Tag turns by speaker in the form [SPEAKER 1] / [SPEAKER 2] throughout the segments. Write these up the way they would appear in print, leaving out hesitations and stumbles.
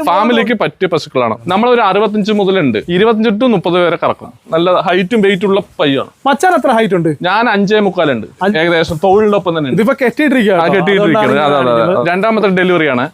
[SPEAKER 1] ഫാമിലിക്ക് പറ്റിയ പശുക്കളാണ്. നമ്മളൊരു 65 മുതലുണ്ട്, 25 to 30 വരെ കറക്കും. നല്ല ഹൈറ്റും വെയിറ്റും ഉള്ള പയ്യാണ്.
[SPEAKER 2] മച്ചാൻ എത്ര ഹൈറ്റ് ഉണ്ട്?
[SPEAKER 1] ഞാൻ 5.25 ഉണ്ട്, ഏകദേശം തോളിലൊപ്പം തന്നെ.
[SPEAKER 2] ഇതിപ്പോ
[SPEAKER 1] കെട്ടിയിട്ടിരിക്കുന്നത്. അതെ, രണ്ടാമത്തെ ഡെലിവറിയാണ്.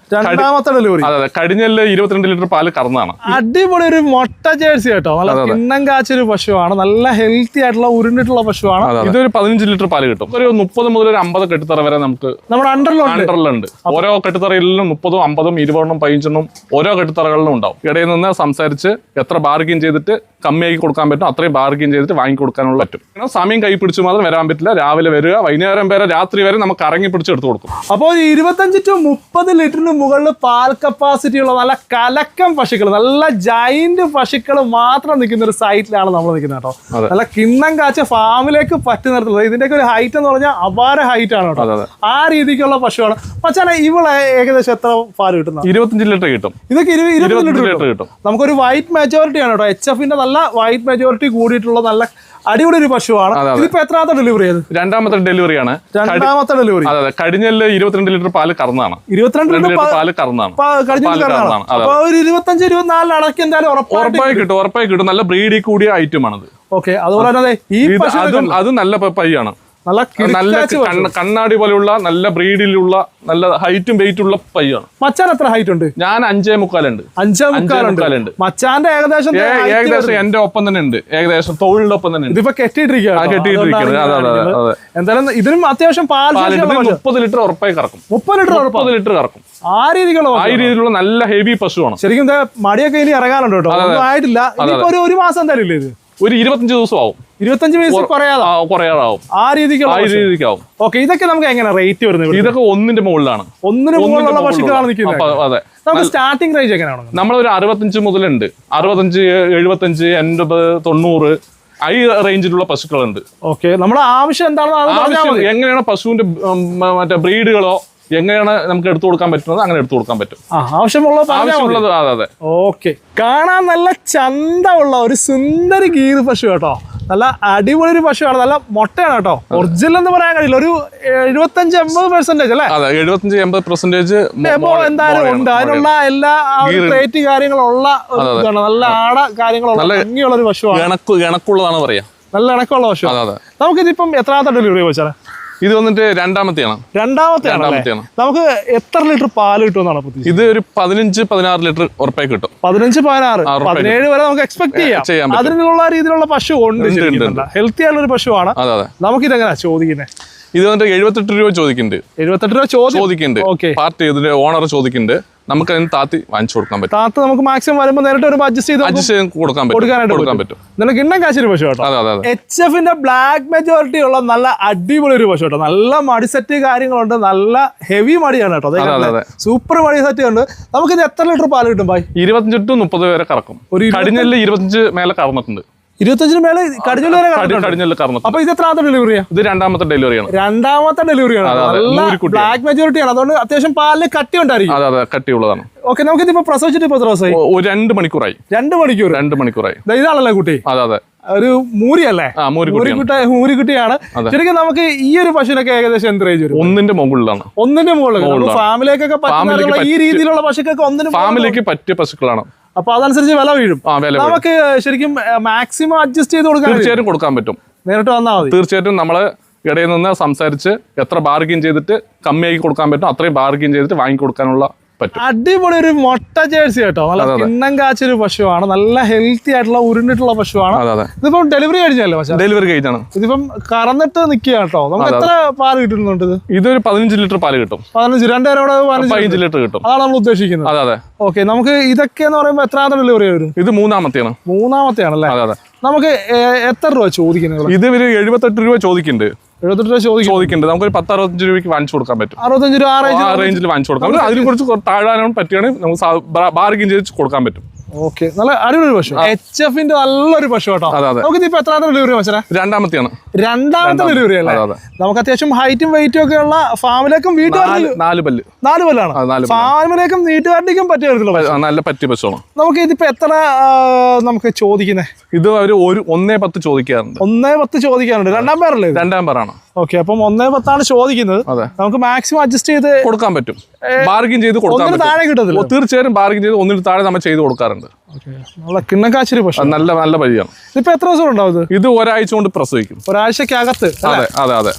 [SPEAKER 1] അതെ, കഴിഞ്ഞ 22 ലിറ്റർ പാല് കറന്നാണ്.
[SPEAKER 2] അടിപൊളി ഒരു മൊട്ട ജേഴ്സി കേട്ടോ. നല്ല കിണ്ണം കാച്ചൊരു പശുവാണ്, നല്ല ഹെൽത്തി ആയിട്ടുള്ള ഉരുണ്ടിട്ടുള്ള പശുവാണ്.
[SPEAKER 1] ഇതൊരു 15 ലിറ്റർ പാല് കിട്ടും. ഒരു 30 മുതൽ ഒരു 50 കെട്ടിത്തറ വരെ നമുക്ക്
[SPEAKER 2] നമ്മുടെ
[SPEAKER 1] അണ്ടറിലുണ്ട്. ഓരോ കെട്ടിത്തറയിലും 30, 50, 20, 15 ഓരോ കെട്ടിത്തറകളിലും ഉണ്ടാവും. ഇടയിൽ നിന്ന് സംസാരിച്ച് എത്ര ബാർഗിൻ ചെയ്തിട്ട് കമ്മിയാക്കി കൊടുക്കാൻ പറ്റും അത്രയും ബാർഗിൻ ചെയ്തിട്ട് വാങ്ങി കൊടുക്കാനുള്ള പറ്റും. സമയം കൈ പിടിച്ചു മാത്രം വരാൻ പറ്റില്ല. രാവിലെ വരിക, വൈകുന്നേരം വരെ, രാത്രി വരെ നമുക്ക് ഇറങ്ങി പിടിച്ച് എടുത്ത് കൊടുക്കും.
[SPEAKER 2] അപ്പോൾ 25 to 30 ലിറ്ററിന് മുകളിൽ പാൽ കപ്പാസിറ്റി ഉള്ള നല്ല കലക്കം പശുക്കൾ, നല്ല ജൈന്റ് പശുക്കൾ മാത്രം നിൽക്കുന്ന ഒരു സൈറ്റിലാണ് നമ്മൾ നിൽക്കുന്നത് കേട്ടോ. നല്ല കിണ്ണം കാച്ച ഫാമിലേക്ക് പറ്റുന്നിടത്തുള്ളത്. ഇതിന്റെയൊക്കെ ഒരു ഹൈറ്റ് എന്ന് പറഞ്ഞാൽ അപാര ഹൈറ്റ് ആണ് കേട്ടോ. ആ രീതിക്കുള്ള പശുവാണ്. മച്ചാനെ, ഇവളെ ഏകദേശം എത്ര പാല് കിട്ടുന്നത്?
[SPEAKER 1] 25 ലിറ്റർ കിട്ടും.
[SPEAKER 2] ഇതൊക്കെ 25 ലിറ്റർ കിട്ടും. നമുക്കൊരു വൈറ്റ് മെജോറിറ്റി ആണ് കേട്ടോ. HFന്റെ നല്ല വൈറ്റ് മെജോറിറ്റി കൂടിയിട്ടുള്ള നല്ല അടിപൊളി ഒരു പശുവാണ്. ഇതിപ്പോ എത്രാമത്തെ ഡെലിവറി ആയത്?
[SPEAKER 1] രണ്ടാമത്തെ ഡെലിവറിയാണ്. അതെ, കഴിഞ്ഞ 22 ലിറ്റർ പാല് കറന്നാണ്.
[SPEAKER 2] 22 ലിറ്റർ
[SPEAKER 1] പാല് കറന്നാണ്.
[SPEAKER 2] അപ്പൊ ഒരു 25-24 അടക്കി എന്തായാലും
[SPEAKER 1] ഉറപ്പായി കിട്ടും. നല്ല ബ്രീഡി കൂടിയ ഐറ്റമാണത്.
[SPEAKER 2] ഓക്കെ, അതുപോലെ തന്നെ
[SPEAKER 1] അത് നല്ല പയ്യാണ്. നല്ല കണ്ണാടി പോലെയുള്ള നല്ല ബ്രീഡിലുള്ള നല്ല ഹൈറ്റും വെയിറ്റും ഉള്ള പയ്യാണ്.
[SPEAKER 2] മച്ചാൻ എത്ര ഹൈറ്റ് ഉണ്ട്?
[SPEAKER 1] ഞാൻ 5.25 ഉണ്ട്.
[SPEAKER 2] 5.25 മച്ചാന്റെ ഏകദേശം
[SPEAKER 1] എന്റെ ഒപ്പം തന്നെ ഉണ്ട്, ഏകദേശം തോളിന്റെ ഒപ്പം തന്നെ ഉണ്ട്.
[SPEAKER 2] ഇതിപ്പോ
[SPEAKER 1] കെട്ടിയിട്ടിരിക്കുന്നത്.
[SPEAKER 2] എന്തായാലും ഇതിനും അത്യാവശ്യം പാൽ
[SPEAKER 1] 30 ലിറ്റർ ഉറപ്പായി കറക്കും.
[SPEAKER 2] 30
[SPEAKER 1] ലിറ്റർ കറക്കും.
[SPEAKER 2] ആ രീതിയിലുള്ള
[SPEAKER 1] നല്ല ഹെവി പശുവാണ്.
[SPEAKER 2] ശരിക്കും മടിയൊക്കെ ഇനി ഇറങ്ങാനുണ്ട് കേട്ടോ. ഒന്നും ആയിട്ടില്ല. ഒരു മാസം എന്തായാലും ഇല്ല. ഇത്
[SPEAKER 1] ഒരു 25 ദിവസം ആവും.
[SPEAKER 2] 25 വയസ്സ്
[SPEAKER 1] കുറയാതാവും.
[SPEAKER 2] ആ രീതിക്കാവും. ഓക്കെ, ഇതൊക്കെ നമുക്ക് എങ്ങനെ റേറ്റ് വരുന്നത്?
[SPEAKER 1] ഇതൊക്കെ 1-ന്റെ മുകളിലാണ്.
[SPEAKER 2] 1-ന് മുകളിലുള്ള പശുക്കളാണ് നിൽക്കുന്നത്.
[SPEAKER 1] അതെ,
[SPEAKER 2] നമുക്ക് സ്റ്റാർട്ടിംഗ് റേഞ്ച് എങ്ങനെയാണ്?
[SPEAKER 1] നമ്മളൊരു 65 മുതലുണ്ട്, 65, 75, 80, 90 ഈ റേഞ്ചിലുള്ള പശുക്കളുണ്ട്.
[SPEAKER 2] ഓക്കെ, നമ്മുടെ ആവശ്യം എന്താണെന്ന്
[SPEAKER 1] എങ്ങനെയാണ് പശുവിന്റെ മറ്റേ ബ്രീഡുകളോ എങ്ങനെയാണ് നമുക്ക് എടുത്തു കൊടുക്കാൻ പറ്റുന്നത് അങ്ങനെ എടുത്തു കൊടുക്കാൻ പറ്റും.
[SPEAKER 2] ആവശ്യമുള്ളത്.
[SPEAKER 1] അതെ.
[SPEAKER 2] ഓക്കെ, കാണാൻ നല്ല ചന്തമുള്ള ഒരു സുന്ദരി ഗീർ പശു കേട്ടോ. നല്ല അടിപൊളി ഒരു പശുവാണ്. നല്ല മൊട്ടയാണ് കേട്ടോ. ഒറിജിനൽ എന്ന് പറയാൻ കഴിയില്ല. ഒരു 75-80% അല്ലേ?
[SPEAKER 1] അതെ, 75-80%
[SPEAKER 2] എന്തായാലും ഉണ്ട്. അതിനുള്ള എല്ലാ റേറ്റ് കാര്യങ്ങളുള്ള നല്ല ആട കാര്യങ്ങളുള്ള ഭംഗിയുള്ള ഒരു പശുവാണ്.
[SPEAKER 1] ഇണക്കുള്ളതാണ് പറയാ.
[SPEAKER 2] നല്ല ഇണക്കമുള്ള പശു. നമുക്കിതിപ്പം എത്രാമത്തെ ഡെലിവറി വെച്ചാൽ?
[SPEAKER 1] ഇത് വന്നിട്ട് രണ്ടാമത്തെയാണ്.
[SPEAKER 2] നമുക്ക് എത്ര ലിറ്റർ പാല് കിട്ടുമെന്നാണ്?
[SPEAKER 1] ഇത് ഒരു 15-16 ലിറ്റർ ഉറപ്പായി കിട്ടും.
[SPEAKER 2] 15-16, 17 വരെ നമുക്ക് എക്സ്പെക്ട് ചെയ്യാം. അതിനുള്ള രീതിയിലുള്ള പശു ഉണ്ട്. ഹെൽത്തി ആയിട്ടുള്ള ഒരു പശുവാണ്. നമുക്ക് ഇതെങ്ങനെയാ ചോദിക്കുന്നത്?
[SPEAKER 1] ഇത് വന്നിട്ട് 78 രൂപ ചോദിക്കുന്നുണ്ട്.
[SPEAKER 2] 78 രൂപ ചോദിക്കുന്നുണ്ട്.
[SPEAKER 1] പാർട്ടി ഇതിന്റെ ഓണർ ചോദിക്കുന്നുണ്ട്. നമുക്ക് അതിന് താത്തി വാങ്ങിച്ചു കൊടുക്കാൻ പറ്റും.
[SPEAKER 2] താത്ത് നമുക്ക് മാക്സിമം വരുമ്പോൾ നേരിട്ട് ഒരു അഡ്ജസ്റ്റ് ചെയ്ത്
[SPEAKER 1] കൊടുക്കാൻ പറ്റും.
[SPEAKER 2] നല്ല കിണ്ണം കാശൊരു പശു കേട്ടോ. HFന്റെ ബ്ലാക്ക് മെജോറിറ്റി ഉള്ള നല്ല അടിപൊളി ഒരു പശു കേട്ടോ. നല്ല മടി സെറ്റ് കാര്യങ്ങളുണ്ട്. നല്ല ഹെവി മടിയാണ് കേട്ടോ. സൂപ്പർ മടി സെറ്റ് ഉണ്ട്. നമുക്ക് ഇത് എത്ര ലിറ്റർ പാല് കിട്ടും?
[SPEAKER 1] 25 to 30 വരെ കറക്കും. കഴിഞ്ഞ 25 മേലെ കറന്നിട്ടുണ്ട്.
[SPEAKER 2] 25 മേലെ കടിഞ്ഞല് കറന്നു. അപ്പൊ ഇത് എത്രാമത്തെ ഡെലിവറിയാണ്?
[SPEAKER 1] ഇത് രണ്ടാമത്തെ ഡെലിവറിയാണ്.
[SPEAKER 2] ബ്ലാക്ക് മെജോറിറ്റി ആണ്. അതുകൊണ്ട് അത്യാവശ്യം പാലിന് കട്ടി ഉണ്ടായിരിക്കും.
[SPEAKER 1] അതെ, കട്ടിയുള്ളതാണ്.
[SPEAKER 2] ഓക്കെ, നമുക്ക് ഇതിപ്പോ പ്രസവിച്ചിട്ട് ഇപ്പൊ എത്ര ദിവസമായി?
[SPEAKER 1] 2 മണിക്കൂറായി.
[SPEAKER 2] 2 മണിക്കൂറായി. ഇതാണല്ലേ കുട്ടി?
[SPEAKER 1] അതെ,
[SPEAKER 2] ഒരു മൂരിയല്ലേ? മൂരിക്കുട്ടിയാണ്. ശരിക്കും നമുക്ക് ഈ ഒരു പശുവിനൊക്കെ ഏകദേശം എന്ത് റേഞ്ച് വരും?
[SPEAKER 1] 1-ന്റെ മുകളിലാണ്.
[SPEAKER 2] 1-ന്റെ മുകളിൽ ഫാമിലിക്കൊക്കെ പറ്റുന്ന ഈ രീതിയിലുള്ള പശുക്കൊക്കെ 1-ന്
[SPEAKER 1] ഫാമിലിക്ക് പറ്റിയ പശുക്കളാണ്.
[SPEAKER 2] അപ്പൊ അതനുസരിച്ച് വില വീഴും. നമുക്ക് ശരിക്കും മാക്സിമം അഡ്ജസ്റ്റ് ചെയ്ത് കൊടുക്കാൻ
[SPEAKER 1] തീർച്ചയായിട്ടും കൊടുക്കാൻ പറ്റും.
[SPEAKER 2] നേരിട്ട് വന്നാൽ മതി.
[SPEAKER 1] തീർച്ചയായിട്ടും നമ്മള് ഇടയിൽ നിന്ന് സംസാരിച്ച് എത്ര ബാർഗിൻ ചെയ്തിട്ട് കമ്മിയാക്കി കൊടുക്കാൻ പറ്റും അത്രയും ബാർഗിൻ ചെയ്തിട്ട് വാങ്ങി കൊടുക്കാനുള്ള പറ്റും.
[SPEAKER 2] അടിപൊളി ഒരു മൊട്ട ജേഴ്സി കേട്ടോ. നല്ല കിണ്ണം കാച്ചൊരു പശുവാണ്. നല്ല ഹെൽത്തി ആയിട്ടുള്ള ഉരുണ്ടിട്ടുള്ള പശുവാണ്. ഇതിപ്പോ ഡെലിവറി കഴിഞ്ഞല്ലേ?
[SPEAKER 1] ഡെലിവറി കഴിഞ്ഞാണ്.
[SPEAKER 2] ഇതിപ്പം കറന്നിട്ട് നിൽക്കുക കേട്ടോ. നമുക്ക് എത്ര പാല് കിട്ടുന്നുണ്ട്?
[SPEAKER 1] ഇതൊരു 15 ലിറ്റർ പാല് കിട്ടും. 15 ലിറ്റർ കിട്ടും.
[SPEAKER 2] അതാണ് നമ്മൾ ഉദ്ദേശിക്കുന്നത്.
[SPEAKER 1] അതെ.
[SPEAKER 2] ഓക്കെ, നമുക്ക് ഇതൊക്കെ എന്ന് പറയുമ്പോൾ എത്രാമത്തെ ഡെലിവറി വരും?
[SPEAKER 1] ഇത് മൂന്നാമത്തെയാണല്ലേ?
[SPEAKER 2] അതെ. നമുക്ക് എത്ര രൂപ ചോദിക്കുന്നത്?
[SPEAKER 1] ഇത് 78 രൂപ ചോദിക്കുന്നുണ്ട്.
[SPEAKER 2] 78 രൂപ ചോദിക്കുന്നുണ്ട്.
[SPEAKER 1] നമുക്കൊരു 10-65 രൂപയ്ക്ക് വാങ്ങിച്ചു കൊടുക്കാൻ പറ്റും.
[SPEAKER 2] 65 രൂപ
[SPEAKER 1] ആ റേഞ്ചിൽ വാങ്ങിച്ചു കൊടുക്കാം. അതിനെ കുറിച്ച് താഴാനും പറ്റുകയാണെങ്കിൽ നമുക്ക് ബാർഗിൻ ചെയ്ത് കൊടുക്കാൻ പറ്റും.
[SPEAKER 2] ഓക്കെ, നല്ല അടിപൊളി പശു. HFന്റെ നല്ലൊരു പശു കേട്ടോ. നമുക്ക് ഇതിപ്പോ എത്രാമത്തെ ഡെലിവറി വെച്ചാൽ?
[SPEAKER 1] രണ്ടാമത്തെയാണ്.
[SPEAKER 2] ഡെലിവറി അല്ലേ? നമുക്ക് അത്യാവശ്യം ഹൈറ്റും വെയിറ്റും ഒക്കെ ഉള്ള ഫാമിലേക്കും വീട്ടുകാർക്കും
[SPEAKER 1] 4 പല്ല്.
[SPEAKER 2] 4 പല്ലാണ്. ഫാമിലേക്കും വീട്ടുകാർക്കും പറ്റിയ
[SPEAKER 1] നല്ല പറ്റിയ പശുവാണ്.
[SPEAKER 2] നമുക്ക് ഇതിപ്പോ എത്ര നമുക്ക് ചോദിക്കുന്നത്?
[SPEAKER 1] ഇത് ഒരു 1.10 ചോദിക്കാറുണ്ട്.
[SPEAKER 2] 1.10 ചോദിക്കാറുണ്ട്. രണ്ടാം പേരല്ലേ?
[SPEAKER 1] രണ്ടാം പേരാണ്.
[SPEAKER 2] ഓക്കെ, അപ്പം 1.10 ചോദിക്കുന്നത്.
[SPEAKER 1] അതെ,
[SPEAKER 2] നമുക്ക് മാക്സിമം അഡ്ജസ്റ്റ് ചെയ്ത്
[SPEAKER 1] കൊടുക്കാൻ പറ്റും, ബാർഗിൻ ചെയ്ത് കൊടുക്കാൻ പറ്റും.
[SPEAKER 2] താഴെ കിട്ടത്തില്ല.
[SPEAKER 1] തീർച്ചയായും ബാർഗിൻ ചെയ്ത് 1 താഴെ നമ്മൾ ചെയ്ത് കൊടുക്കാറുണ്ട്.
[SPEAKER 2] നല്ല കിണ്ണം കാച്ചിരി പശു,
[SPEAKER 1] നല്ല നല്ല പരിചയമാണ്.
[SPEAKER 2] ഇതിപ്പോ എത്ര ദിവസം ഉണ്ടാവും?
[SPEAKER 1] ഇത് ഒരാഴ്ച കൊണ്ട് പ്രസവിക്കും.
[SPEAKER 2] ഒരാഴ്ചക്കകത്ത്?
[SPEAKER 1] അതെ അതെ അതെ.